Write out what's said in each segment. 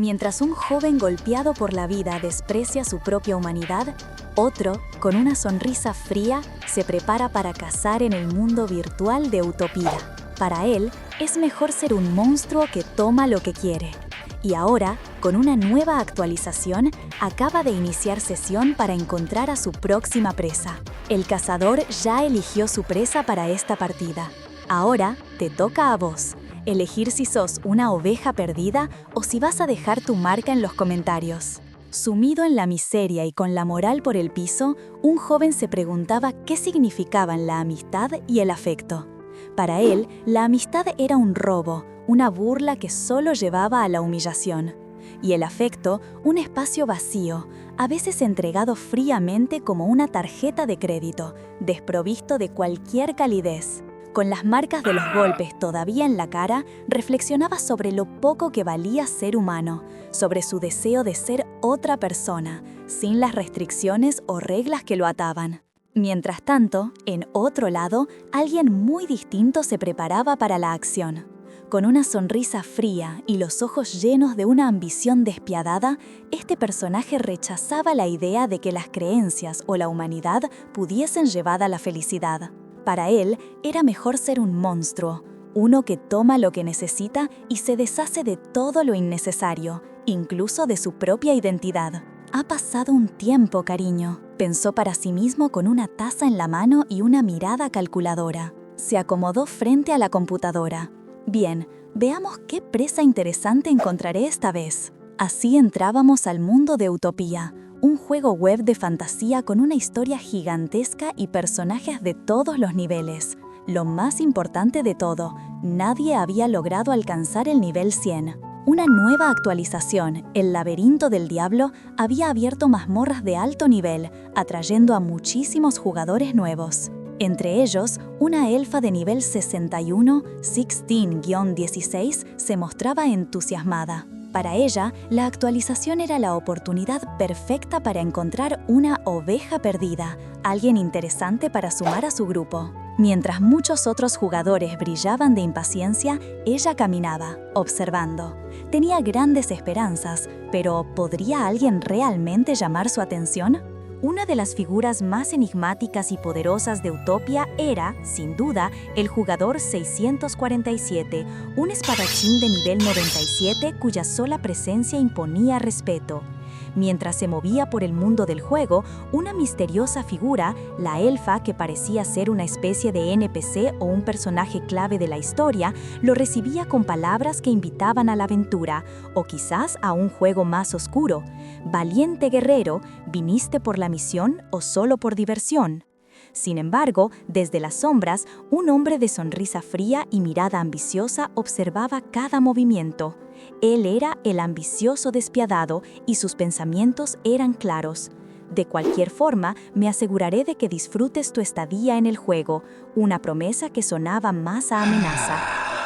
Mientras un joven golpeado por la vida desprecia su propia humanidad, otro, con una sonrisa fría, se prepara para cazar en el mundo virtual de Utopía. Para él, es mejor ser un monstruo que toma lo que quiere. Y ahora, con una nueva actualización, acaba de iniciar sesión para encontrar a su próxima presa. El cazador ya eligió su presa para esta partida. Ahora, te toca a vos. Elegir si sos una oveja perdida o si vas a dejar tu marca en los comentarios. Sumido en la miseria y con la moral por el piso, un joven se preguntaba qué significaban la amistad y el afecto. Para él, la amistad era un robo, una burla que solo llevaba a la humillación. Y el afecto, un espacio vacío, a veces entregado fríamente como una tarjeta de crédito, desprovisto de cualquier calidez. Con las marcas de los golpes todavía en la cara, reflexionaba sobre lo poco que valía ser humano, sobre su deseo de ser otra persona, sin las restricciones o reglas que lo ataban. Mientras tanto, en otro lado, alguien muy distinto se preparaba para la acción. Con una sonrisa fría y los ojos llenos de una ambición despiadada, este personaje rechazaba la idea de que las creencias o la humanidad pudiesen llevar a la felicidad. Para él, era mejor ser un monstruo, uno que toma lo que necesita y se deshace de todo lo innecesario, incluso de su propia identidad. Ha pasado un tiempo, cariño, pensó para sí mismo con una taza en la mano y una mirada calculadora. Se acomodó frente a la computadora. Bien, veamos qué presa interesante encontraré esta vez. Así entrábamos al mundo de Utopía, un juego web de fantasía con una historia gigantesca y personajes de todos los niveles. Lo más importante de todo, nadie había logrado alcanzar el nivel 100. Una nueva actualización, el laberinto del diablo, había abierto mazmorras de alto nivel, atrayendo a muchísimos jugadores nuevos. Entre ellos, una elfa de nivel 61, 16-16, se mostraba entusiasmada. Para ella, la actualización era la oportunidad perfecta para encontrar una oveja perdida, alguien interesante para sumar a su grupo. Mientras muchos otros jugadores brillaban de impaciencia, ella caminaba, observando. Tenía grandes esperanzas, pero ¿podría alguien realmente llamar su atención? Una de las figuras más enigmáticas y poderosas de Utopía era, sin duda, el jugador 647, un espadachín de nivel 97 cuya sola presencia imponía respeto. Mientras se movía por el mundo del juego, una misteriosa figura, la elfa que parecía ser una especie de NPC o un personaje clave de la historia, lo recibía con palabras que invitaban a la aventura, o quizás a un juego más oscuro. Valiente guerrero, ¿viniste por la misión o solo por diversión? Sin embargo, desde las sombras, un hombre de sonrisa fría y mirada ambiciosa observaba cada movimiento. Él era el ambicioso despiadado y sus pensamientos eran claros. De cualquier forma, me aseguraré de que disfrutes tu estadía en el juego, una promesa que sonaba más a amenaza.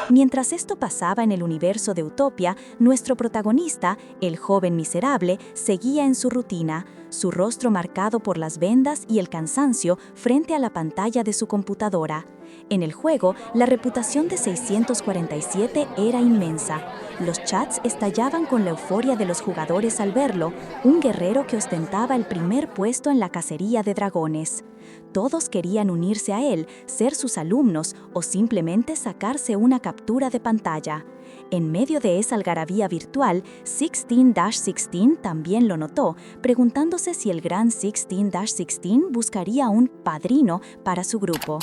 Mientras esto pasaba en el universo de Utopía, nuestro protagonista, el joven miserable, seguía en su rutina, su rostro marcado por las vendas y el cansancio frente a la pantalla de su computadora. En el juego, la reputación de 647 era inmensa. Los chats estallaban con la euforia de los jugadores al verlo, un guerrero que ostentaba el primer puesto en la cacería de dragones. Todos querían unirse a él, ser sus alumnos o simplemente sacarse una captura de pantalla. En medio de esa algarabía virtual, 16-16 también lo notó, preguntándose si el gran 16-16 buscaría un padrino para su grupo.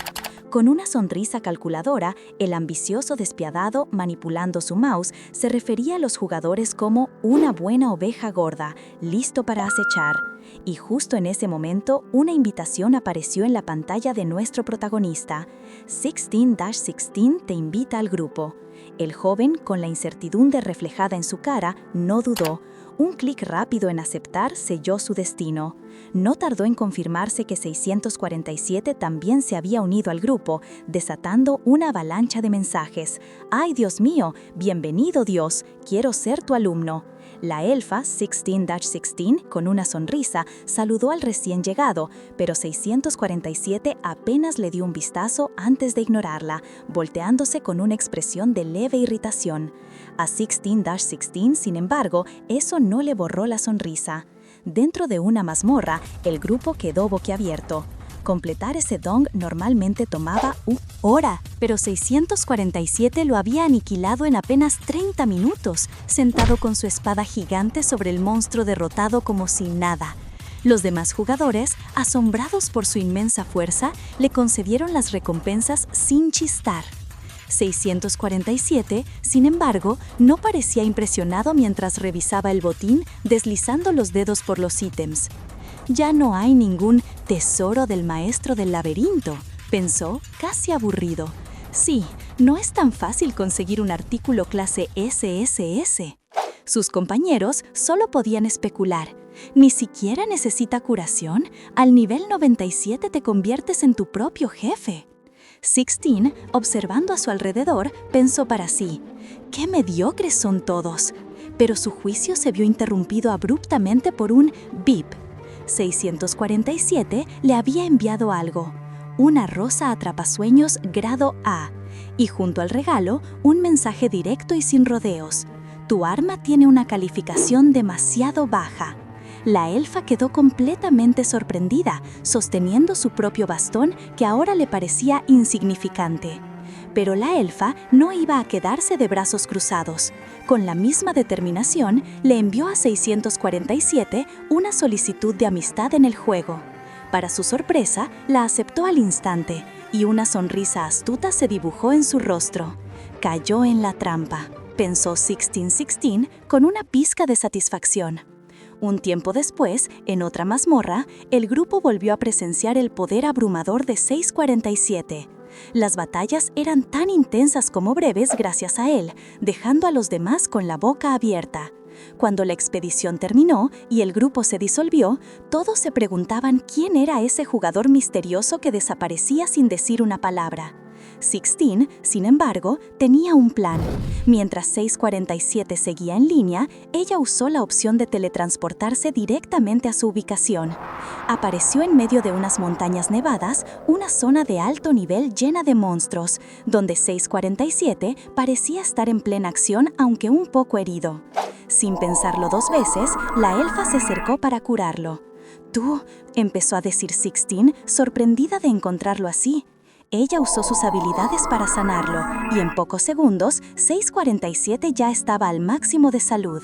Con una sonrisa calculadora, el ambicioso despiadado, manipulando su mouse, se refería a los jugadores como una buena oveja gorda, listo para acechar. Y justo en ese momento, una invitación apareció en la pantalla de nuestro protagonista. 16-16 te invita al grupo. El joven, con la incertidumbre reflejada en su cara, no dudó. Un clic rápido en aceptar selló su destino. No tardó en confirmarse que 647 también se había unido al grupo, desatando una avalancha de mensajes. ¡Ay, Dios mío! ¡Bienvenido, Dios! ¡Quiero ser tu alumno! La elfa 16-16, con una sonrisa, saludó al recién llegado, pero 647 apenas le dio un vistazo antes de ignorarla, volteándose con una expresión de leve irritación. A 16-16, sin embargo, eso no le borró la sonrisa. Dentro de una mazmorra, el grupo quedó boquiabierto. Completar ese dong normalmente tomaba una hora, pero 647 lo había aniquilado en apenas 30 minutos, sentado con su espada gigante sobre el monstruo derrotado como si nada. Los demás jugadores, asombrados por su inmensa fuerza, le concedieron las recompensas sin chistar. 647, sin embargo, no parecía impresionado mientras revisaba el botín, deslizando los dedos por los ítems. «Ya no hay ningún tesoro del maestro del laberinto», pensó, casi aburrido. «Sí, no es tan fácil conseguir un artículo clase SSS». Sus compañeros solo podían especular. «Ni siquiera necesita curación. Al nivel 97 te conviertes en tu propio jefe». 16, observando a su alrededor, pensó para sí, «¡Qué mediocres son todos!». Pero su juicio se vio interrumpido abruptamente por un bip. 647 le había enviado algo, una rosa atrapasueños grado A, y junto al regalo, un mensaje directo y sin rodeos. «Tu arma tiene una calificación demasiado baja». La elfa quedó completamente sorprendida, sosteniendo su propio bastón que ahora le parecía insignificante. Pero la elfa no iba a quedarse de brazos cruzados. Con la misma determinación, le envió a 647 una solicitud de amistad en el juego. Para su sorpresa, la aceptó al instante, y una sonrisa astuta se dibujó en su rostro. «Cayó en la trampa», pensó 1616 con una pizca de satisfacción. Un tiempo después, en otra mazmorra, el grupo volvió a presenciar el poder abrumador de 647. Las batallas eran tan intensas como breves gracias a él, dejando a los demás con la boca abierta. Cuando la expedición terminó y el grupo se disolvió, todos se preguntaban quién era ese jugador misterioso que desaparecía sin decir una palabra. 16, sin embargo, tenía un plan. Mientras 647 seguía en línea, ella usó la opción de teletransportarse directamente a su ubicación. Apareció en medio de unas montañas nevadas, una zona de alto nivel llena de monstruos, donde 647 parecía estar en plena acción aunque un poco herido. Sin pensarlo dos veces, la elfa se acercó para curarlo. «Tú», empezó a decir 16, sorprendida de encontrarlo así. Ella usó sus habilidades para sanarlo, y en pocos segundos, 647 ya estaba al máximo de salud.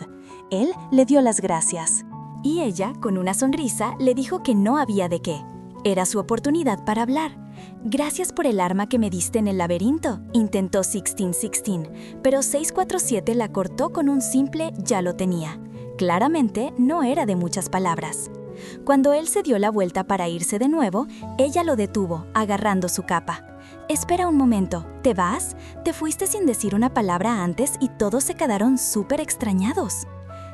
Él le dio las gracias. Y ella, con una sonrisa, le dijo que no había de qué. Era su oportunidad para hablar. «Gracias por el arma que me diste en el laberinto», intentó 1616, pero 647 la cortó con un simple «ya lo tenía». Claramente, no era de muchas palabras. Cuando él se dio la vuelta para irse de nuevo, ella lo detuvo, agarrando su capa. «Espera un momento, ¿te vas? Te fuiste sin decir una palabra antes y todos se quedaron súper extrañados».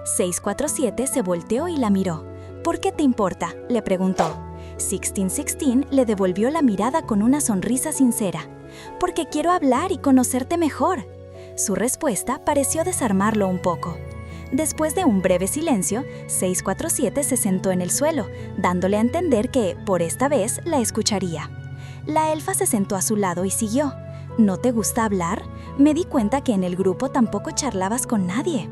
647 se volteó y la miró. «¿Por qué te importa?», le preguntó. 1616 le devolvió la mirada con una sonrisa sincera. «Porque quiero hablar y conocerte mejor». Su respuesta pareció desarmarlo un poco. Después de un breve silencio, 647 se sentó en el suelo, dándole a entender que, por esta vez, la escucharía. La elfa se sentó a su lado y siguió. «¿No te gusta hablar? Me di cuenta que en el grupo tampoco charlabas con nadie».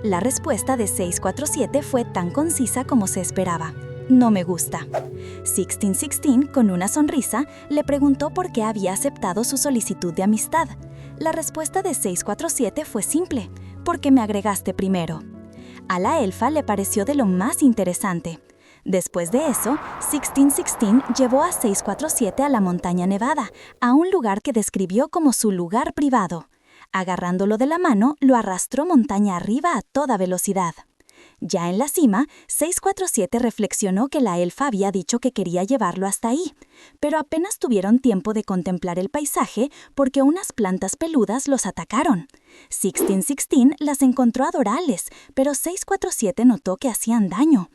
La respuesta de 647 fue tan concisa como se esperaba. «No me gusta». 1616, con una sonrisa, le preguntó por qué había aceptado su solicitud de amistad. La respuesta de 647 fue simple: «Porque me agregaste primero». A la elfa le pareció de lo más interesante. Después de eso, 1616 llevó a 647 a la montaña nevada, a un lugar que describió como su lugar privado. Agarrándolo de la mano, lo arrastró montaña arriba a toda velocidad. Ya en la cima, 647 reflexionó que la elfa había dicho que quería llevarlo hasta ahí, pero apenas tuvieron tiempo de contemplar el paisaje porque unas plantas peludas los atacaron. 1616 las encontró adorables, pero 647 notó que hacían daño.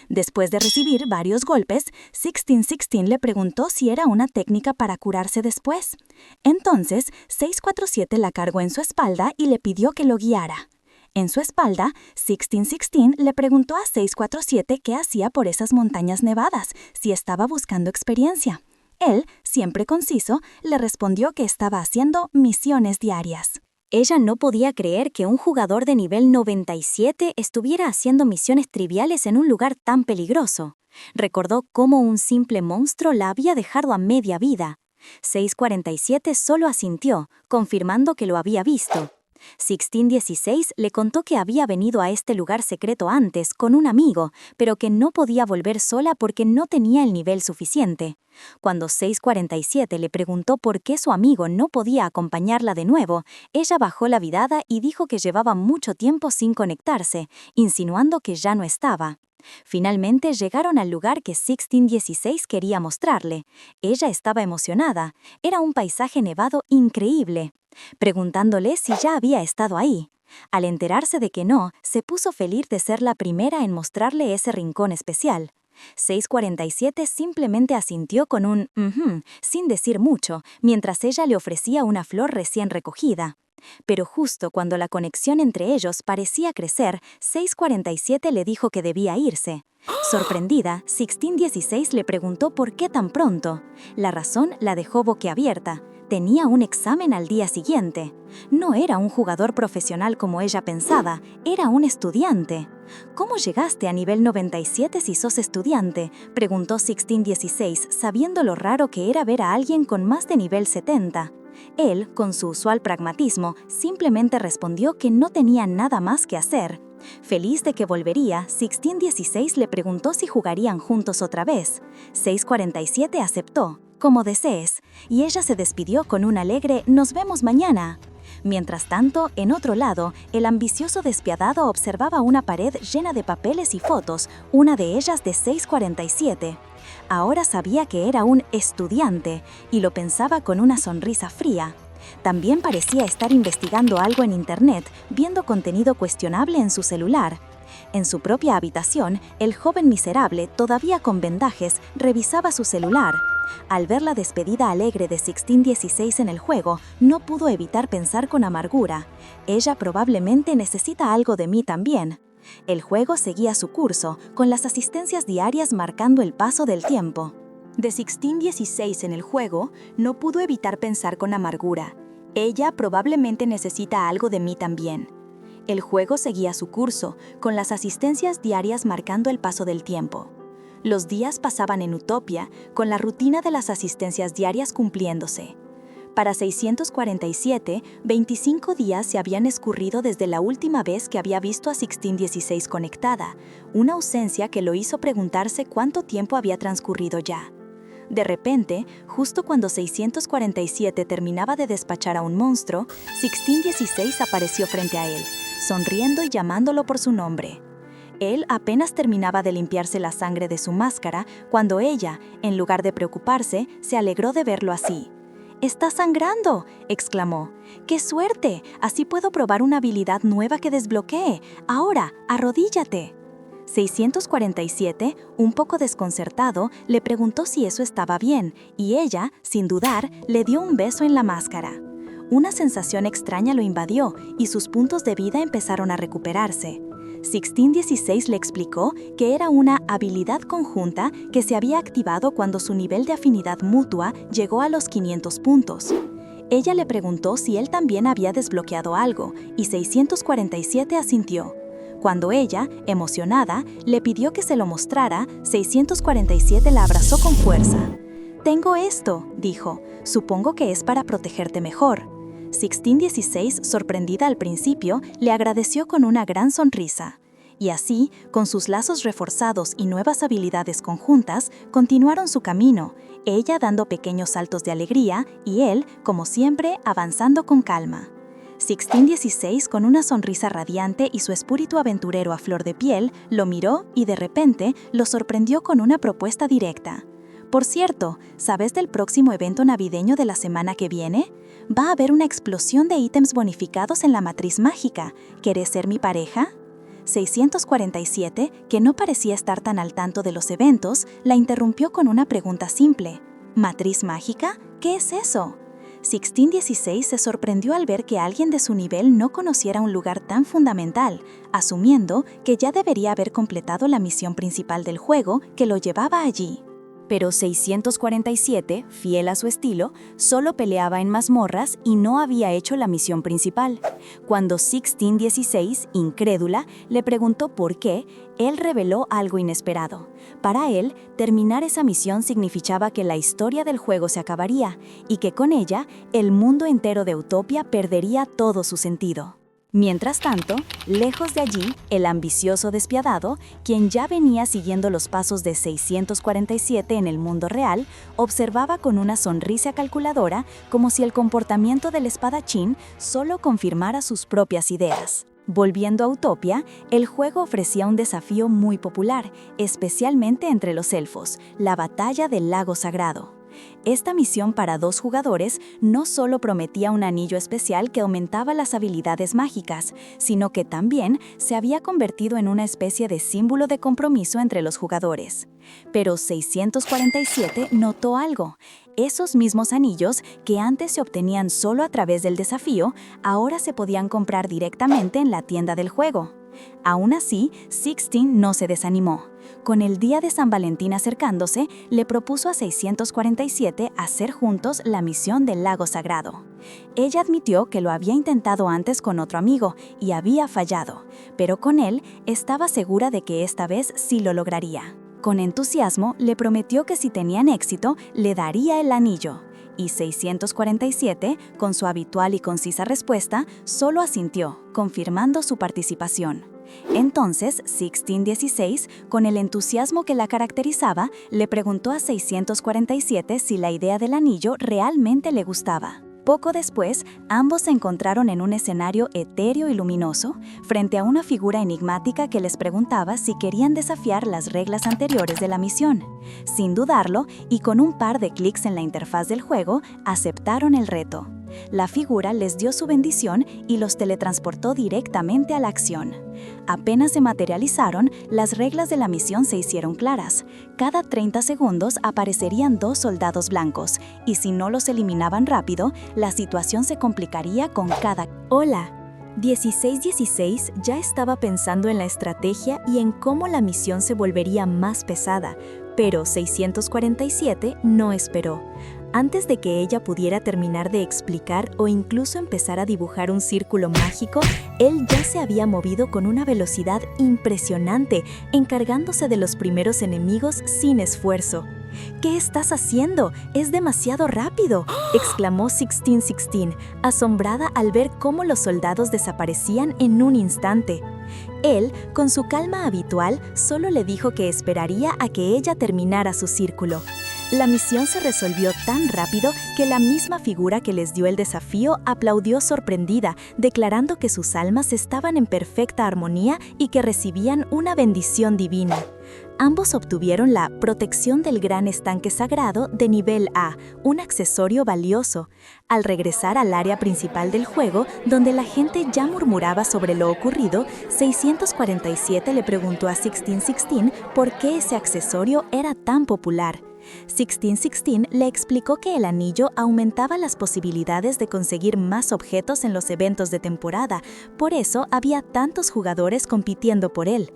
Después de recibir varios golpes, 1616 le preguntó si era una técnica para curarse después. Entonces, 647 la cargó en su espalda y le pidió que lo guiara. En su espalda, 1616 le preguntó a 647 qué hacía por esas montañas nevadas, si estaba buscando experiencia. Él, siempre conciso, le respondió que estaba haciendo misiones diarias. Ella no podía creer que un jugador de nivel 97 estuviera haciendo misiones triviales en un lugar tan peligroso. Recordó cómo un simple monstruo la había dejado a media vida. 647 solo asintió, confirmando que lo había visto. 1616 le contó que había venido a este lugar secreto antes con un amigo, pero que no podía volver sola porque no tenía el nivel suficiente. Cuando 647 le preguntó por qué su amigo no podía acompañarla de nuevo, ella bajó la mirada y dijo que llevaba mucho tiempo sin conectarse, insinuando que ya no estaba. Finalmente llegaron al lugar que 1616 quería mostrarle. Ella estaba emocionada. Era un paisaje nevado increíble. Preguntándole si ya había estado ahí. Al enterarse de que no, se puso feliz de ser la primera en mostrarle ese rincón especial. 647 simplemente asintió con un sin decir mucho, mientras ella le ofrecía una flor recién recogida. Pero justo cuando la conexión entre ellos parecía crecer, 647 le dijo que debía irse. Sorprendida, 1616 le preguntó por qué tan pronto. La razón la dejó boquiabierta. Tenía un examen al día siguiente. No era un jugador profesional como ella pensaba, era un estudiante. ¿Cómo llegaste a nivel 97 si sos estudiante?, preguntó 1616, sabiendo lo raro que era ver a alguien con más de nivel 70. Él, con su usual pragmatismo, simplemente respondió que no tenía nada más que hacer. Feliz de que volvería, 1616 le preguntó si jugarían juntos otra vez. 647 aceptó, como desees, y ella se despidió con un alegre «Nos vemos mañana». Mientras tanto, en otro lado, el ambicioso despiadado observaba una pared llena de papeles y fotos, una de ellas de 647. Ahora sabía que era un estudiante, y lo pensaba con una sonrisa fría. También parecía estar investigando algo en Internet, viendo contenido cuestionable en su celular. En su propia habitación, el joven miserable, todavía con vendajes, revisaba su celular. Al ver la despedida alegre de 1616 en el juego, no pudo evitar pensar con amargura. Ella probablemente necesita algo de mí también. El juego seguía su curso, con las asistencias diarias marcando el paso del tiempo. De 1616 en el juego, no pudo evitar pensar con amargura. Ella probablemente necesita algo de mí también. El juego seguía su curso, con las asistencias diarias marcando el paso del tiempo. Los días pasaban en Utopia, con la rutina de las asistencias diarias cumpliéndose. Para 647, 25 días se habían escurrido desde la última vez que había visto a 1616 conectada, una ausencia que lo hizo preguntarse cuánto tiempo había transcurrido ya. De repente, justo cuando 647 terminaba de despachar a un monstruo, 1616 apareció frente a él, sonriendo y llamándolo por su nombre. Él apenas terminaba de limpiarse la sangre de su máscara cuando ella, en lugar de preocuparse, se alegró de verlo así. «¡Está sangrando!», exclamó. «¡Qué suerte! Así puedo probar una habilidad nueva que desbloqueé. Ahora, arrodíllate». 647, un poco desconcertado, le preguntó si eso estaba bien, y ella, sin dudar, le dio un beso en la máscara. Una sensación extraña lo invadió, y sus puntos de vida empezaron a recuperarse. 1616 le explicó que era una habilidad conjunta que se había activado cuando su nivel de afinidad mutua llegó a los 500 puntos. Ella le preguntó si él también había desbloqueado algo, y 647 asintió. Cuando ella, emocionada, le pidió que se lo mostrara, 647 la abrazó con fuerza. «Tengo esto», dijo. «Supongo que es para protegerte mejor». 1616, sorprendida al principio, le agradeció con una gran sonrisa. Y así, con sus lazos reforzados y nuevas habilidades conjuntas, continuaron su camino, ella dando pequeños saltos de alegría y él, como siempre, avanzando con calma. 1616, con una sonrisa radiante y su espíritu aventurero a flor de piel, lo miró y de repente lo sorprendió con una propuesta directa. Por cierto, ¿sabes del próximo evento navideño de la semana que viene? Va a haber una explosión de ítems bonificados en la matriz mágica. ¿Querés ser mi pareja? 647, que no parecía estar tan al tanto de los eventos, la interrumpió con una pregunta simple. ¿Matriz mágica? ¿Qué es eso? 1616 se sorprendió al ver que alguien de su nivel no conociera un lugar tan fundamental, asumiendo que ya debería haber completado la misión principal del juego que lo llevaba allí. Pero 647, fiel a su estilo, solo peleaba en mazmorras y no había hecho la misión principal. Cuando 1616, incrédula, le preguntó por qué, él reveló algo inesperado. Para él, terminar esa misión significaba que la historia del juego se acabaría y que con ella, el mundo entero de Utopia perdería todo su sentido. Mientras tanto, lejos de allí, el ambicioso despiadado, quien ya venía siguiendo los pasos de 647 en el mundo real, observaba con una sonrisa calculadora como si el comportamiento del espadachín solo confirmara sus propias ideas. Volviendo a Utopia, el juego ofrecía un desafío muy popular, especialmente entre los elfos, la batalla del lago sagrado. Esta misión para 2 jugadores no solo prometía un anillo especial que aumentaba las habilidades mágicas, sino que también se había convertido en una especie de símbolo de compromiso entre los jugadores. Pero 647 notó algo. Esos mismos anillos, que antes se obtenían solo a través del desafío, ahora se podían comprar directamente en la tienda del juego. Aún así, 16 no se desanimó. Con el día de San Valentín acercándose, le propuso a 647 hacer juntos la misión del lago sagrado. Ella admitió que lo había intentado antes con otro amigo y había fallado, pero con él estaba segura de que esta vez sí lo lograría. Con entusiasmo, le prometió que si tenían éxito, le daría el anillo. Y 647, con su habitual y concisa respuesta, solo asintió, confirmando su participación. Entonces, 1616, con el entusiasmo que la caracterizaba, le preguntó a 647 si la idea del anillo realmente le gustaba. Poco después, ambos se encontraron en un escenario etéreo y luminoso, frente a una figura enigmática que les preguntaba si querían desafiar las reglas anteriores de la misión. Sin dudarlo, y con un par de clics en la interfaz del juego, aceptaron el reto. La figura les dio su bendición y los teletransportó directamente a la acción. Apenas se materializaron, las reglas de la misión se hicieron claras. Cada 30 segundos aparecerían 2 soldados blancos, y si no los eliminaban rápido, la situación se complicaría con cada... ¡Hola! 1616 ya estaba pensando en la estrategia y en cómo la misión se volvería más pesada, pero 647 no esperó. Antes de que ella pudiera terminar de explicar o incluso empezar a dibujar un círculo mágico, él ya se había movido con una velocidad impresionante, encargándose de los primeros enemigos sin esfuerzo. ¿Qué estás haciendo? ¡Es demasiado rápido!, exclamó 1616, asombrada al ver cómo los soldados desaparecían en un instante. Él, con su calma habitual, solo le dijo que esperaría a que ella terminara su círculo. La misión se resolvió tan rápido que la misma figura que les dio el desafío aplaudió sorprendida, declarando que sus almas estaban en perfecta armonía y que recibían una bendición divina. Ambos obtuvieron la protección del gran estanque sagrado de nivel A, un accesorio valioso. Al regresar al área principal del juego, donde la gente ya murmuraba sobre lo ocurrido, 647 le preguntó a 1616 por qué ese accesorio era tan popular. 1616 le explicó que el anillo aumentaba las posibilidades de conseguir más objetos en los eventos de temporada, por eso había tantos jugadores compitiendo por él.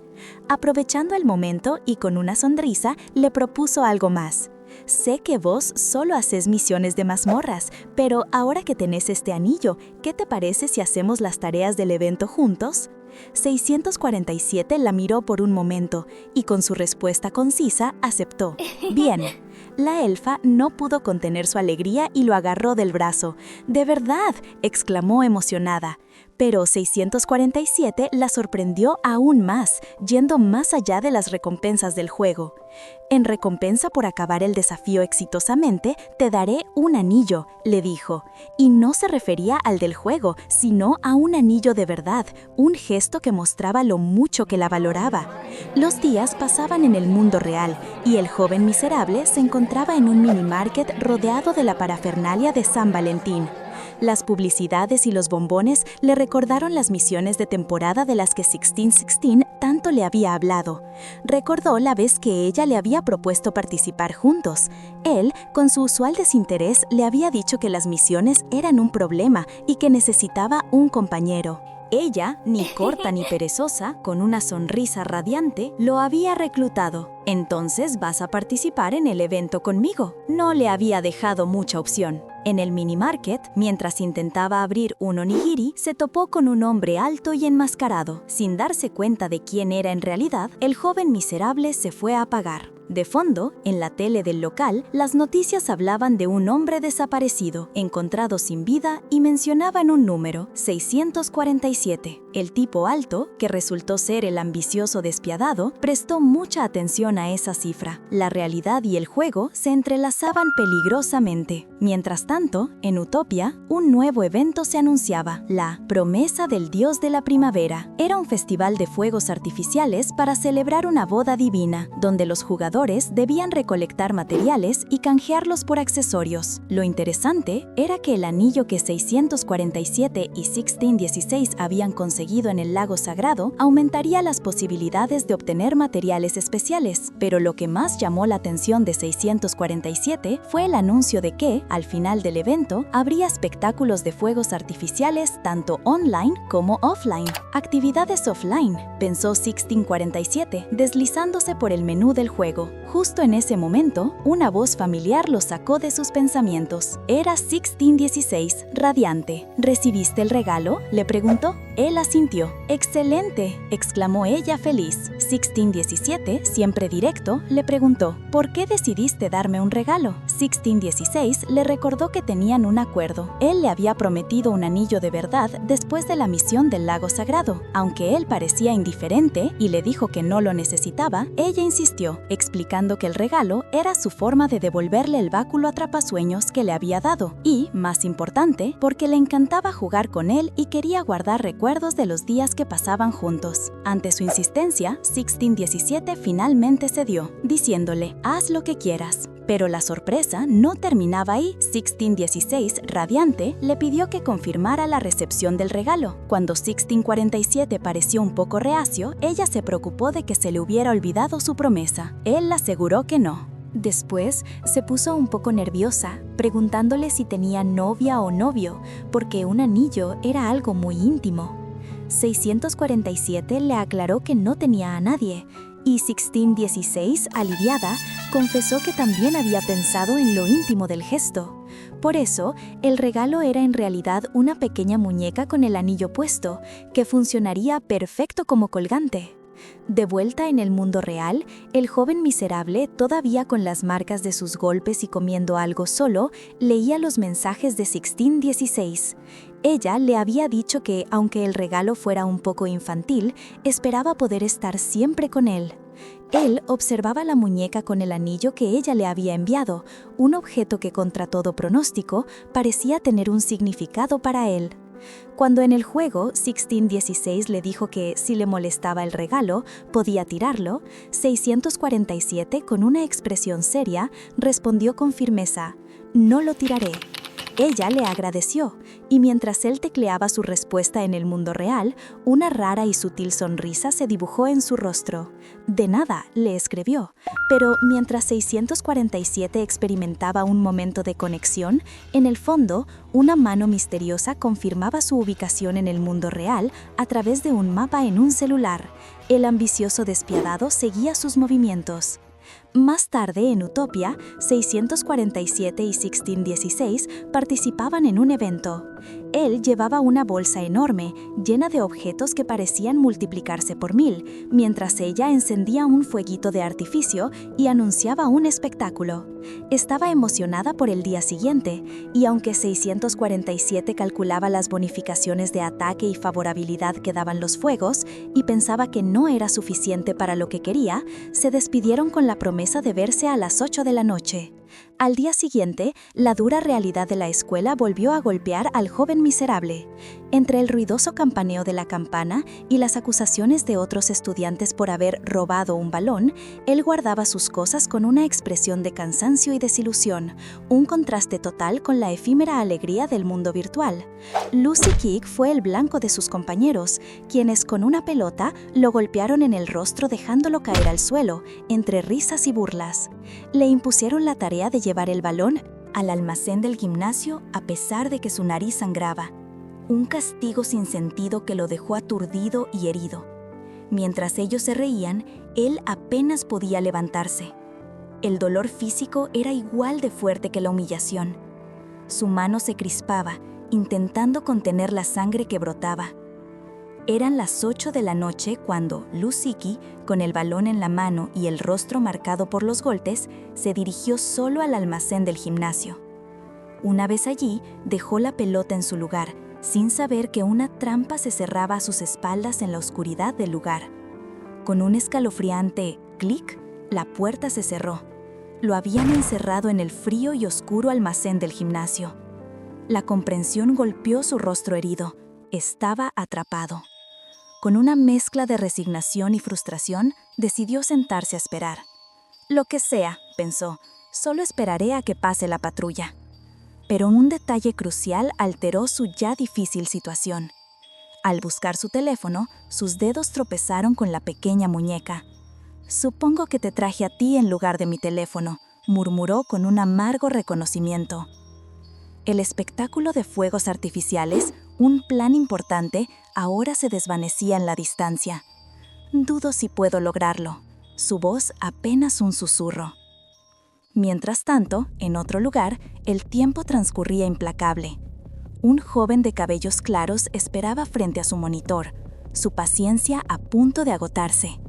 Aprovechando el momento y con una sonrisa, le propuso algo más. Sé que vos solo haces misiones de mazmorras, pero ahora que tenés este anillo, ¿qué te parece si hacemos las tareas del evento juntos? 647 la miró por un momento y con su respuesta concisa aceptó. Bien. La elfa no pudo contener su alegría y lo agarró del brazo. ¡De verdad!, exclamó emocionada. Pero 647 la sorprendió aún más, yendo más allá de las recompensas del juego. En recompensa por acabar el desafío exitosamente, te daré un anillo, le dijo. Y no se refería al del juego, sino a un anillo de verdad, un gesto que mostraba lo mucho que la valoraba. Los días pasaban en el mundo real, y el joven miserable se encontraba en un mini-market rodeado de la parafernalia de San Valentín. Las publicidades y los bombones le recordaron las misiones de temporada de las que 1616 tanto le había hablado. Recordó la vez que ella le había propuesto participar juntos. Él, con su usual desinterés, le había dicho que las misiones eran un problema y que necesitaba un compañero. Ella, ni corta ni perezosa, con una sonrisa radiante, lo había reclutado. Entonces vas a participar en el evento conmigo. No le había dejado mucha opción. En el mini-market, mientras intentaba abrir un onigiri, se topó con un hombre alto y enmascarado. Sin darse cuenta de quién era en realidad, el joven miserable se fue a apagar. De fondo, en la tele del local, las noticias hablaban de un hombre desaparecido, encontrado sin vida y mencionaban un número, 647. El tipo alto, que resultó ser el ambicioso despiadado, prestó mucha atención a esa cifra. La realidad y el juego se entrelazaban peligrosamente. Mientras tanto, en Utopia, un nuevo evento se anunciaba, la Promesa del Dios de la Primavera. Era un festival de fuegos artificiales para celebrar una boda divina, donde los jugadores debían recolectar materiales y canjearlos por accesorios. Lo interesante era que el anillo que 647 y 1616 habían conseguido en el lago sagrado aumentaría las posibilidades de obtener materiales especiales, pero lo que más llamó la atención de 647 fue el anuncio de que, al final del evento, habría espectáculos de fuegos artificiales tanto online como offline. Actividades offline, pensó 1647, deslizándose por el menú del juego. Justo en ese momento, una voz familiar lo sacó de sus pensamientos. Era 1616, radiante. ¿Recibiste el regalo?, le preguntó. Él asintió. ¡Excelente!, exclamó ella feliz. 1617, siempre directo, le preguntó, ¿por qué decidiste darme un regalo? 1616 le recordó que tenían un acuerdo. Él le había prometido un anillo de verdad después de la misión del lago sagrado. Aunque él parecía indiferente y le dijo que no lo necesitaba, ella insistió, explicando que el regalo era su forma de devolverle el báculo atrapasueños que le había dado. Y, más importante, porque le encantaba jugar con él y quería guardar recuerdos de los días que pasaban juntos. Ante su insistencia, 1617 finalmente cedió, diciéndole, haz lo que quieras. Pero la sorpresa no terminaba ahí. 1616, radiante, le pidió que confirmara la recepción del regalo. Cuando 1647 pareció un poco reacio, ella se preocupó de que se le hubiera olvidado su promesa. Él aseguró que no. Después, se puso un poco nerviosa, preguntándole si tenía novia o novio, porque un anillo era algo muy íntimo. 647 le aclaró que no tenía a nadie, y 1616, aliviada, confesó que también había pensado en lo íntimo del gesto. Por eso, el regalo era en realidad una pequeña muñeca con el anillo puesto, que funcionaría perfecto como colgante. De vuelta en el mundo real, el joven miserable, todavía con las marcas de sus golpes y comiendo algo solo, leía los mensajes de 1616. Ella le había dicho que, aunque el regalo fuera un poco infantil, esperaba poder estar siempre con él. Él observaba la muñeca con el anillo que ella le había enviado, un objeto que, contra todo pronóstico, parecía tener un significado para él. Cuando en el juego 1616 le dijo que, si le molestaba el regalo, podía tirarlo, 647, con una expresión seria, respondió con firmeza, «No lo tiraré». Ella le agradeció, y mientras él tecleaba su respuesta en el mundo real, una rara y sutil sonrisa se dibujó en su rostro. «De nada», le escribió, pero mientras 647 experimentaba un momento de conexión, en el fondo, una mano misteriosa confirmaba su ubicación en el mundo real a través de un mapa en un celular. El ambicioso despiadado seguía sus movimientos. Más tarde, en Utopia, 647 y 1616 participaban en un evento. Él llevaba una bolsa enorme, llena de objetos que parecían multiplicarse por 1000, mientras ella encendía un fueguito de artificio y anunciaba un espectáculo. Estaba emocionada por el día siguiente, y aunque 647 calculaba las bonificaciones de ataque y favorabilidad que daban los fuegos, y pensaba que no era suficiente para lo que quería, se despidieron con la promesa de verse a las 8 de la noche. Al día siguiente, la dura realidad de la escuela volvió a golpear al joven miserable. Entre el ruidoso campaneo de la campana y las acusaciones de otros estudiantes por haber robado un balón, él guardaba sus cosas con una expresión de cansancio y desilusión, un contraste total con la efímera alegría del mundo virtual. Lucy Kick fue el blanco de sus compañeros, quienes con una pelota lo golpearon en el rostro dejándolo caer al suelo, entre risas y burlas. Le impusieron la tarea de llevar el balón al almacén del gimnasio a pesar de que su nariz sangraba. Un castigo sin sentido que lo dejó aturdido y herido. Mientras ellos se reían, él apenas podía levantarse. El dolor físico era igual de fuerte que la humillación. Su mano se crispaba, intentando contener la sangre que brotaba. Eran las 8 de la noche cuando Lusiki, con el balón en la mano y el rostro marcado por los golpes, se dirigió solo al almacén del gimnasio. Una vez allí, dejó la pelota en su lugar, sin saber que una trampa se cerraba a sus espaldas en la oscuridad del lugar. Con un escalofriante clic, la puerta se cerró. Lo habían encerrado en el frío y oscuro almacén del gimnasio. La comprensión golpeó su rostro herido. Estaba atrapado. Con una mezcla de resignación y frustración, decidió sentarse a esperar. Lo que sea, pensó, solo esperaré a que pase la patrulla. Pero un detalle crucial alteró su ya difícil situación. Al buscar su teléfono, sus dedos tropezaron con la pequeña muñeca. «Supongo que te traje a ti en lugar de mi teléfono», murmuró con un amargo reconocimiento. El espectáculo de fuegos artificiales, un plan importante, ahora se desvanecía en la distancia. «Dudo si puedo lograrlo», su voz apenas un susurro. Mientras tanto, en otro lugar, el tiempo transcurría implacable. Un joven de cabellos claros esperaba frente a su monitor, su paciencia a punto de agotarse.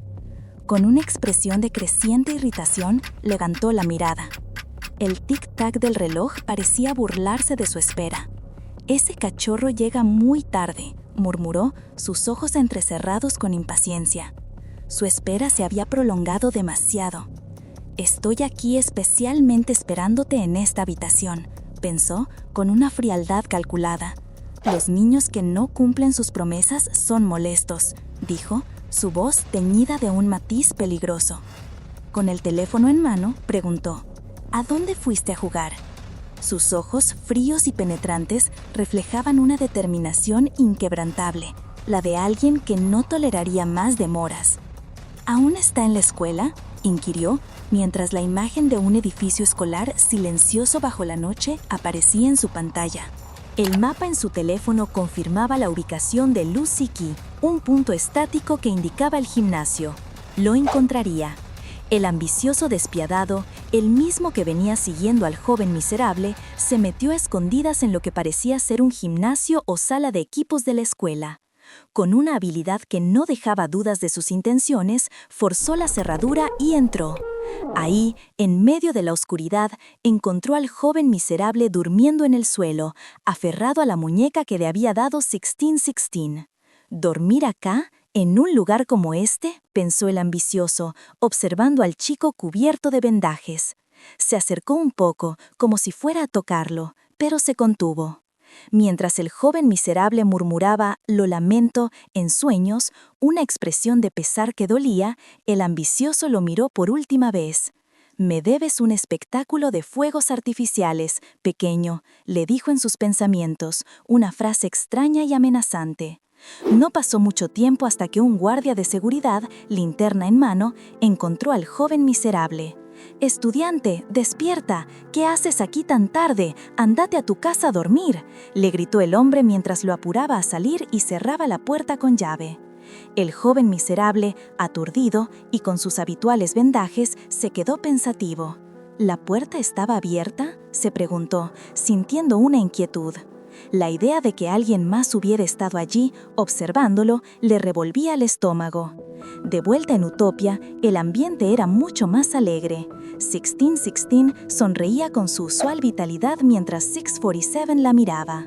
Con una expresión de creciente irritación, levantó la mirada. El tic-tac del reloj parecía burlarse de su espera. «Ese cachorro llega muy tarde», murmuró, sus ojos entrecerrados con impaciencia. Su espera se había prolongado demasiado. «Estoy aquí especialmente esperándote en esta habitación», pensó, con una frialdad calculada. «Los niños que no cumplen sus promesas son molestos», dijo, su voz teñida de un matiz peligroso. Con el teléfono en mano, preguntó: «¿A dónde fuiste a jugar?». Sus ojos, fríos y penetrantes, reflejaban una determinación inquebrantable, la de alguien que no toleraría más demoras. «¿Aún está en la escuela?», inquirió, mientras la imagen de un edificio escolar silencioso bajo la noche aparecía en su pantalla. El mapa en su teléfono confirmaba la ubicación de Lusiki, un punto estático que indicaba el gimnasio. Lo encontraría. El ambicioso despiadado, el mismo que venía siguiendo al joven miserable, se metió a escondidas en lo que parecía ser un gimnasio o sala de equipos de la escuela. Con una habilidad que no dejaba dudas de sus intenciones, forzó la cerradura y entró. Ahí, en medio de la oscuridad, encontró al joven miserable durmiendo en el suelo, aferrado a la muñeca que le había dado 1616. «¿Dormir acá? ¿En un lugar como este?», pensó el ambicioso, observando al chico cubierto de vendajes. Se acercó un poco, como si fuera a tocarlo, pero se contuvo. Mientras el joven miserable murmuraba «lo lamento» en sueños, una expresión de pesar que dolía, el ambicioso lo miró por última vez. «Me debes un espectáculo de fuegos artificiales, pequeño», le dijo en sus pensamientos, una frase extraña y amenazante. No pasó mucho tiempo hasta que un guardia de seguridad, linterna en mano, encontró al joven miserable. «Estudiante, despierta. ¿Qué haces aquí tan tarde? Ándate a tu casa a dormir», le gritó el hombre mientras lo apuraba a salir y cerraba la puerta con llave. El joven miserable, aturdido y con sus habituales vendajes, se quedó pensativo. ¿La puerta estaba abierta?, se preguntó, sintiendo una inquietud. La idea de que alguien más hubiera estado allí, observándolo, le revolvía el estómago. De vuelta en Utopia, el ambiente era mucho más alegre. 1616 sonreía con su usual vitalidad mientras 647 la miraba.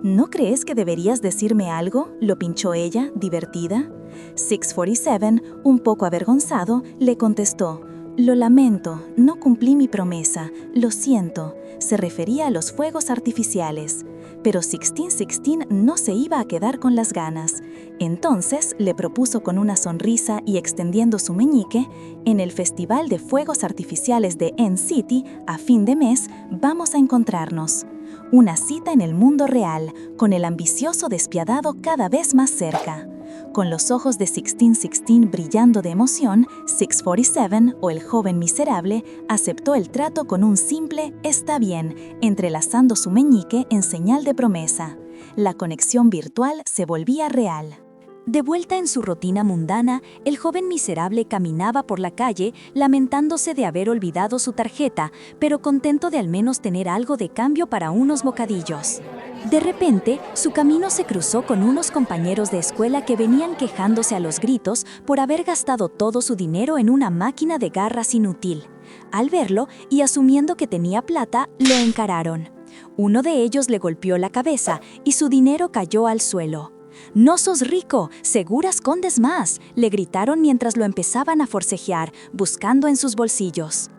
¿No crees que deberías decirme algo?, lo pinchó ella, divertida. 647, un poco avergonzado, le contestó: «Lo lamento, no cumplí mi promesa, lo siento». Se refería a los fuegos artificiales. Pero 1616 no se iba a quedar con las ganas. Entonces le propuso con una sonrisa y extendiendo su meñique: «En el Festival de Fuegos Artificiales de N-City, a fin de mes, vamos a encontrarnos». Una cita en el mundo real, con el ambicioso despiadado cada vez más cerca. Con los ojos de 1616 brillando de emoción, 647, o el joven miserable, aceptó el trato con un simple «está bien», entrelazando su meñique en señal de promesa. La conexión virtual se volvía real. De vuelta en su rutina mundana, el joven miserable caminaba por la calle, lamentándose de haber olvidado su tarjeta, pero contento de al menos tener algo de cambio para unos bocadillos. De repente, su camino se cruzó con unos compañeros de escuela que venían quejándose a los gritos por haber gastado todo su dinero en una máquina de garras inútil. Al verlo, y asumiendo que tenía plata, lo encararon. Uno de ellos le golpeó la cabeza y su dinero cayó al suelo. «¡No sos rico! ¡Seguro escondes más!», le gritaron mientras lo empezaban a forcejear, buscando en sus bolsillos.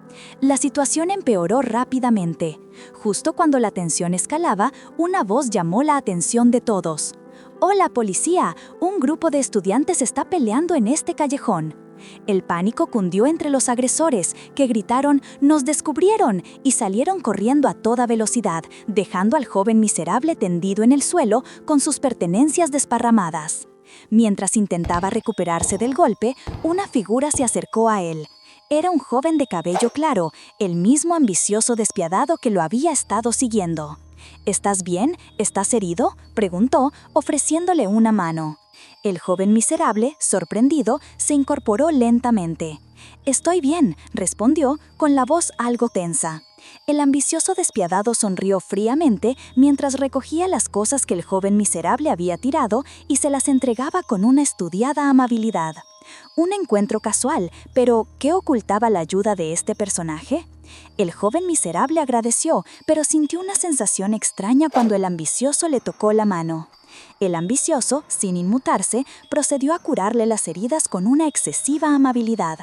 La situación empeoró rápidamente. Justo cuando la tensión escalaba, una voz llamó la atención de todos. «¡Hola, policía! Un grupo de estudiantes está peleando en este callejón». El pánico cundió entre los agresores, que gritaron «¡Nos descubrieron!» y salieron corriendo a toda velocidad, dejando al joven miserable tendido en el suelo con sus pertenencias desparramadas. Mientras intentaba recuperarse del golpe, una figura se acercó a él. Era un joven de cabello claro, el mismo ambicioso despiadado que lo había estado siguiendo. «¿Estás bien? ¿Estás herido?», preguntó, ofreciéndole una mano. El joven miserable, sorprendido, se incorporó lentamente. «Estoy bien», respondió, con la voz algo tensa. El ambicioso despiadado sonrió fríamente mientras recogía las cosas que el joven miserable había tirado y se las entregaba con una estudiada amabilidad. Un encuentro casual, pero ¿qué ocultaba la ayuda de este personaje? El joven miserable agradeció, pero sintió una sensación extraña cuando el ambicioso le tocó la mano. El ambicioso, sin inmutarse, procedió a curarle las heridas con una excesiva amabilidad.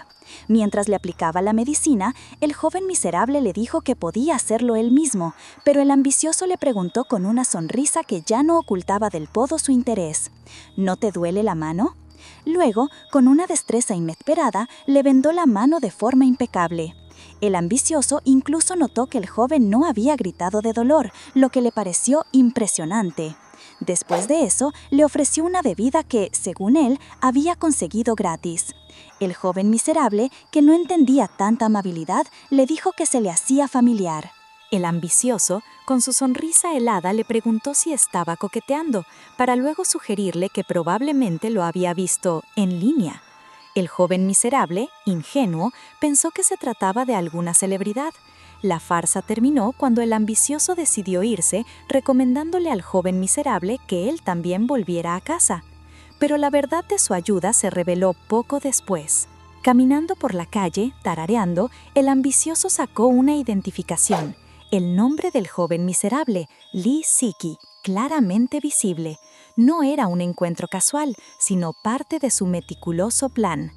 Mientras le aplicaba la medicina, el joven miserable le dijo que podía hacerlo él mismo, pero el ambicioso le preguntó con una sonrisa que ya no ocultaba del todo su interés: «¿No te duele la mano?». Luego, con una destreza inesperada, le vendó la mano de forma impecable. El ambicioso incluso notó que el joven no había gritado de dolor, lo que le pareció impresionante. Después de eso, le ofreció una bebida que, según él, había conseguido gratis. El joven miserable, que no entendía tanta amabilidad, le dijo que se le hacía familiar. El ambicioso, con su sonrisa helada, le preguntó si estaba coqueteando, para luego sugerirle que probablemente lo había visto en línea. El joven miserable, ingenuo, pensó que se trataba de alguna celebridad. La farsa terminó cuando el ambicioso decidió irse, recomendándole al joven miserable que él también volviera a casa. Pero la verdad de su ayuda se reveló poco después. Caminando por la calle, tarareando, el ambicioso sacó una identificación. El nombre del joven miserable, Lee Siki, claramente visible. No era un encuentro casual, sino parte de su meticuloso plan.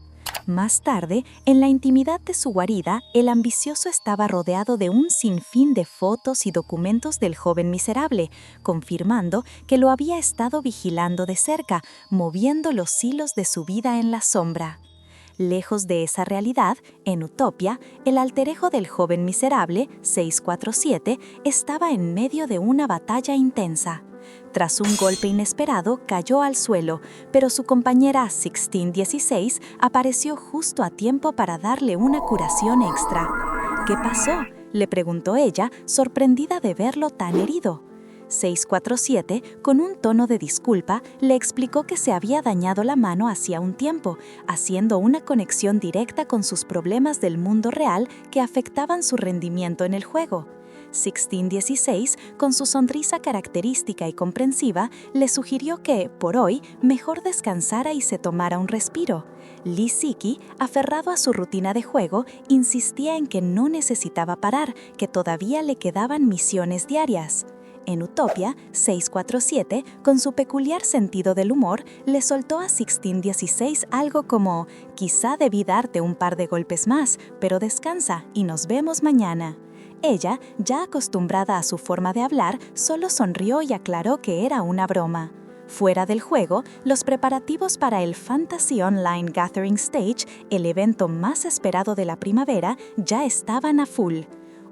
Más tarde, en la intimidad de su guarida, el ambicioso estaba rodeado de un sinfín de fotos y documentos del joven miserable, confirmando que lo había estado vigilando de cerca, moviendo los hilos de su vida en la sombra. Lejos de esa realidad, en Utopia, el alterejo del joven miserable, 647, estaba en medio de una batalla intensa. Tras un golpe inesperado, cayó al suelo, pero su compañera 1616 apareció justo a tiempo para darle una curación extra. «¿Qué pasó?», le preguntó ella, sorprendida de verlo tan herido. 647, con un tono de disculpa, le explicó que se había dañado la mano hacía un tiempo, haciendo una conexión directa con sus problemas del mundo real que afectaban su rendimiento en el juego. 1616, con su sonrisa característica y comprensiva, le sugirió que, por hoy, mejor descansara y se tomara un respiro. Lee Siki, aferrado a su rutina de juego, insistía en que no necesitaba parar, que todavía le quedaban misiones diarias. En Utopia, 647, con su peculiar sentido del humor, le soltó a 1616 algo como: «Quizá debí darte un par de golpes más, pero descansa y nos vemos mañana». Ella, ya acostumbrada a su forma de hablar, solo sonrió y aclaró que era una broma. Fuera del juego, los preparativos para el Fantasy Online Gathering Stage, el evento más esperado de la primavera, ya estaban a full.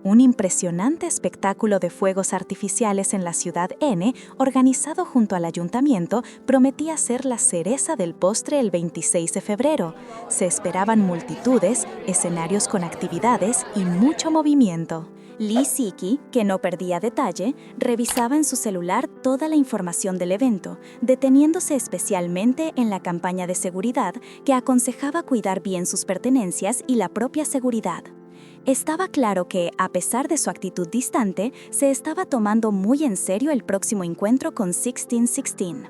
Un impresionante espectáculo de fuegos artificiales en la ciudad N, organizado junto al ayuntamiento, prometía ser la cereza del postre el 26 de febrero. Se esperaban multitudes, escenarios con actividades y mucho movimiento. Lee Siki, que no perdía detalle, revisaba en su celular toda la información del evento, deteniéndose especialmente en la campaña de seguridad que aconsejaba cuidar bien sus pertenencias y la propia seguridad. Estaba claro que, a pesar de su actitud distante, se estaba tomando muy en serio el próximo encuentro con 1616.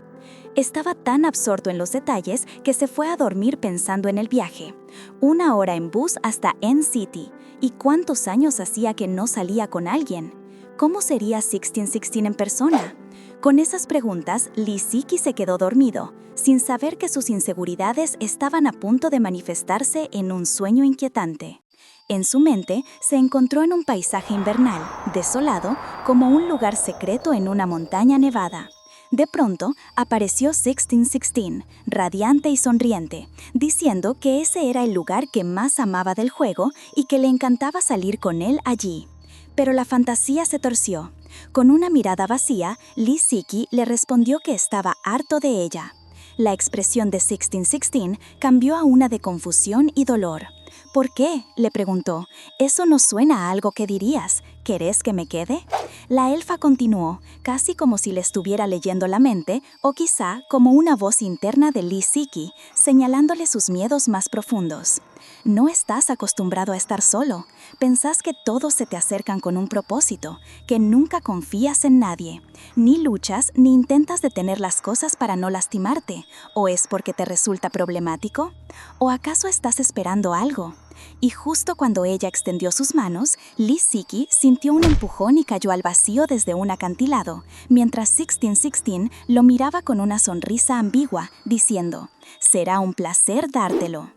Estaba tan absorto en los detalles que se fue a dormir pensando en el viaje. 1 hora en bus hasta N-City. ¿Y cuántos años hacía que no salía con alguien? ¿Cómo sería 1616 en persona? Con esas preguntas, Lee Siki se quedó dormido, sin saber que sus inseguridades estaban a punto de manifestarse en un sueño inquietante. En su mente, se encontró en un paisaje invernal, desolado, como un lugar secreto en una montaña nevada. De pronto, apareció 1616, radiante y sonriente, diciendo que ese era el lugar que más amaba del juego y que le encantaba salir con él allí. Pero la fantasía se torció. Con una mirada vacía, Lee Siki le respondió que estaba harto de ella. La expresión de 1616 cambió a una de confusión y dolor. «¿Por qué?», le preguntó. «Eso no suena a algo que dirías. ¿Querés que me quede?». La elfa continuó, casi como si le estuviera leyendo la mente, o quizá como una voz interna de Lee Siki, señalándole sus miedos más profundos. «No estás acostumbrado a estar solo. Pensás que todos se te acercan con un propósito, que nunca confías en nadie. Ni luchas ni intentas detener las cosas para no lastimarte. ¿O es porque te resulta problemático? ¿O acaso estás esperando algo?». Y justo cuando ella extendió sus manos, Lee Siki sintió un empujón y cayó al vacío desde un acantilado, mientras 1616 lo miraba con una sonrisa ambigua, diciendo: «Será un placer dártelo».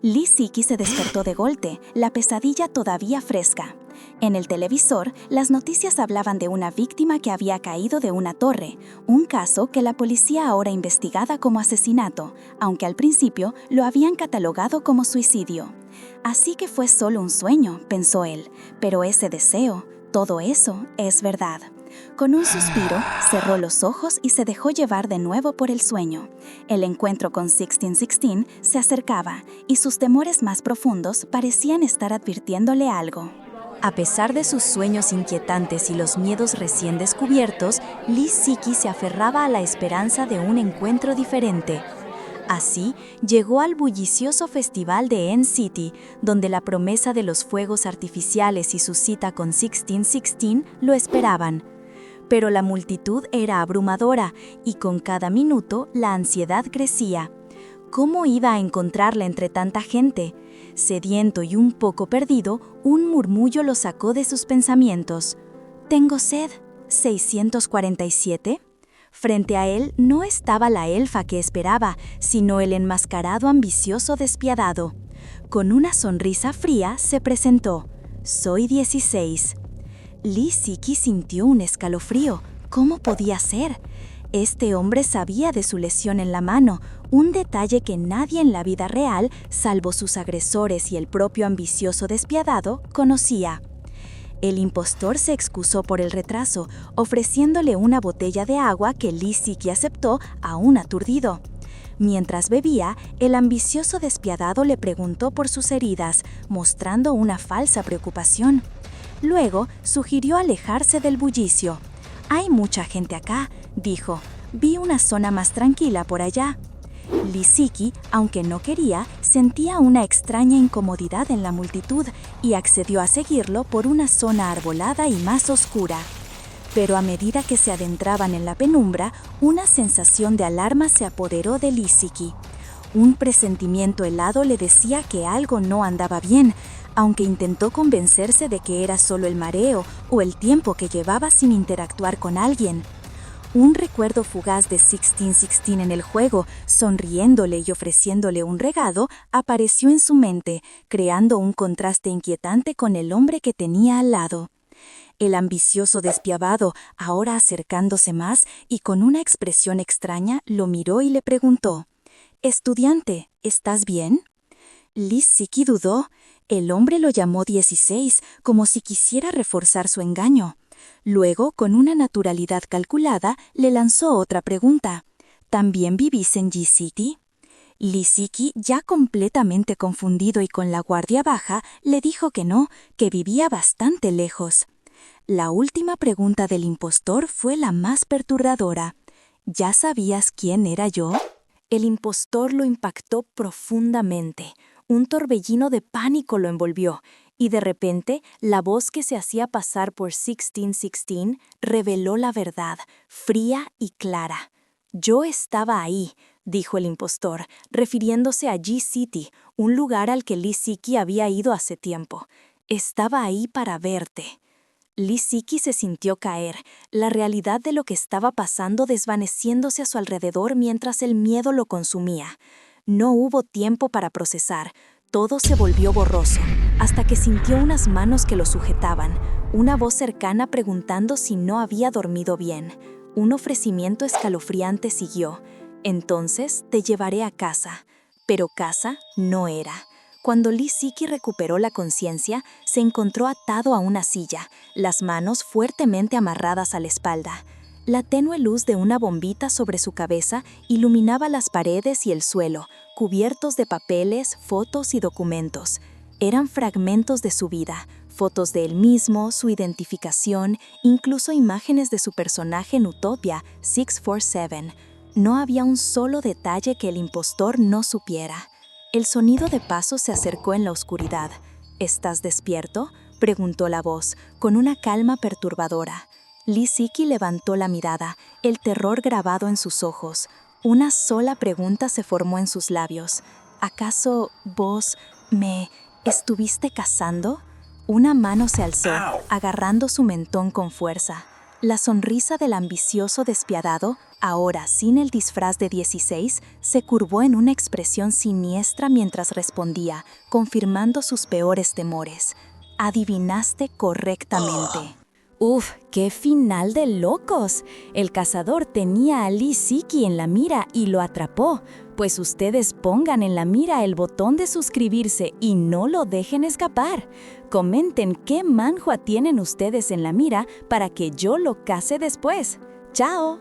Lee Siki se despertó de golpe, la pesadilla todavía fresca. En el televisor, las noticias hablaban de una víctima que había caído de una torre, un caso que la policía ahora investigaba como asesinato, aunque al principio lo habían catalogado como suicidio. Así que fue solo un sueño, pensó él, pero ese deseo, todo eso, es verdad. Con un suspiro, cerró los ojos y se dejó llevar de nuevo por el sueño. El encuentro con 1616 se acercaba y sus temores más profundos parecían estar advirtiéndole algo. A pesar de sus sueños inquietantes y los miedos recién descubiertos, Lee Siki se aferraba a la esperanza de un encuentro diferente. Así, llegó al bullicioso festival de N-City, donde la promesa de los fuegos artificiales y su cita con 1616 lo esperaban. Pero la multitud era abrumadora y con cada minuto la ansiedad crecía. ¿Cómo iba a encontrarla entre tanta gente? Sediento y un poco perdido, un murmullo lo sacó de sus pensamientos. «¿Tengo sed? ¿647?» Frente a él no estaba la elfa que esperaba, sino el enmascarado ambicioso despiadado. Con una sonrisa fría se presentó. «Soy 16». Lee Siki sintió un escalofrío. ¿Cómo podía ser? Este hombre sabía de su lesión en la mano, un detalle que nadie en la vida real, salvo sus agresores y el propio ambicioso despiadado, conocía. El impostor se excusó por el retraso, ofreciéndole una botella de agua que Lee Siki aceptó, aún aturdido. Mientras bebía, el ambicioso despiadado le preguntó por sus heridas, mostrando una falsa preocupación. Luego, sugirió alejarse del bullicio. Hay mucha gente acá, dijo. Vi una zona más tranquila por allá. Lisicki, aunque no quería, sentía una extraña incomodidad en la multitud y accedió a seguirlo por una zona arbolada y más oscura. Pero a medida que se adentraban en la penumbra, una sensación de alarma se apoderó de Lisicki. Un presentimiento helado le decía que algo no andaba bien, aunque intentó convencerse de que era solo el mareo o el tiempo que llevaba sin interactuar con alguien. Un recuerdo fugaz de 1616 en el juego, sonriéndole y ofreciéndole un regalo, apareció en su mente, creando un contraste inquietante con el hombre que tenía al lado. El ambicioso despiadado, ahora acercándose más y con una expresión extraña, lo miró y le preguntó: «Estudiante, ¿estás bien?» Lisicki dudó. El hombre lo llamó 16, como si quisiera reforzar su engaño. Luego, con una naturalidad calculada, le lanzó otra pregunta: «¿También vivís en G-City?» Lisicki, ya completamente confundido y con la guardia baja, le dijo que no, que vivía bastante lejos. La última pregunta del impostor fue la más perturbadora. ¿Ya sabías quién era yo? El impostor lo impactó profundamente. Un torbellino de pánico lo envolvió, y de repente, la voz que se hacía pasar por 1616 reveló la verdad, fría y clara. «Yo estaba ahí», dijo el impostor, refiriéndose a G-City, un lugar al que Lisicki había ido hace tiempo. «Estaba ahí para verte». Lisicki se sintió caer, la realidad de lo que estaba pasando desvaneciéndose a su alrededor mientras el miedo lo consumía. No hubo tiempo para procesar, todo se volvió borroso, hasta que sintió unas manos que lo sujetaban, una voz cercana preguntando si no había dormido bien. Un ofrecimiento escalofriante siguió: «Entonces te llevaré a casa». Pero casa no era. Cuando Lisicki recuperó la conciencia, se encontró atado a una silla, las manos fuertemente amarradas a la espalda. La tenue luz de una bombita sobre su cabeza iluminaba las paredes y el suelo, cubiertos de papeles, fotos y documentos. Eran fragmentos de su vida, fotos de él mismo, su identificación, incluso imágenes de su personaje en Utopia 647. No había un solo detalle que el impostor no supiera. El sonido de pasos se acercó en la oscuridad. «¿Estás despierto?», preguntó la voz, con una calma perturbadora. Lisicki levantó la mirada, el terror grabado en sus ojos. Una sola pregunta se formó en sus labios. «¿Acaso vos me estuviste cazando?» Una mano se alzó, agarrando su mentón con fuerza. La sonrisa del ambicioso despiadado, ahora sin el disfraz de 16, se curvó en una expresión siniestra mientras respondía, confirmando sus peores temores. «Adivinaste correctamente». ¡Uf! ¡Qué final de locos! El cazador tenía a Lisicki en la mira y lo atrapó. Pues ustedes pongan en la mira el botón de suscribirse y no lo dejen escapar. Comenten qué manhwa tienen ustedes en la mira para que yo lo cace después. ¡Chao!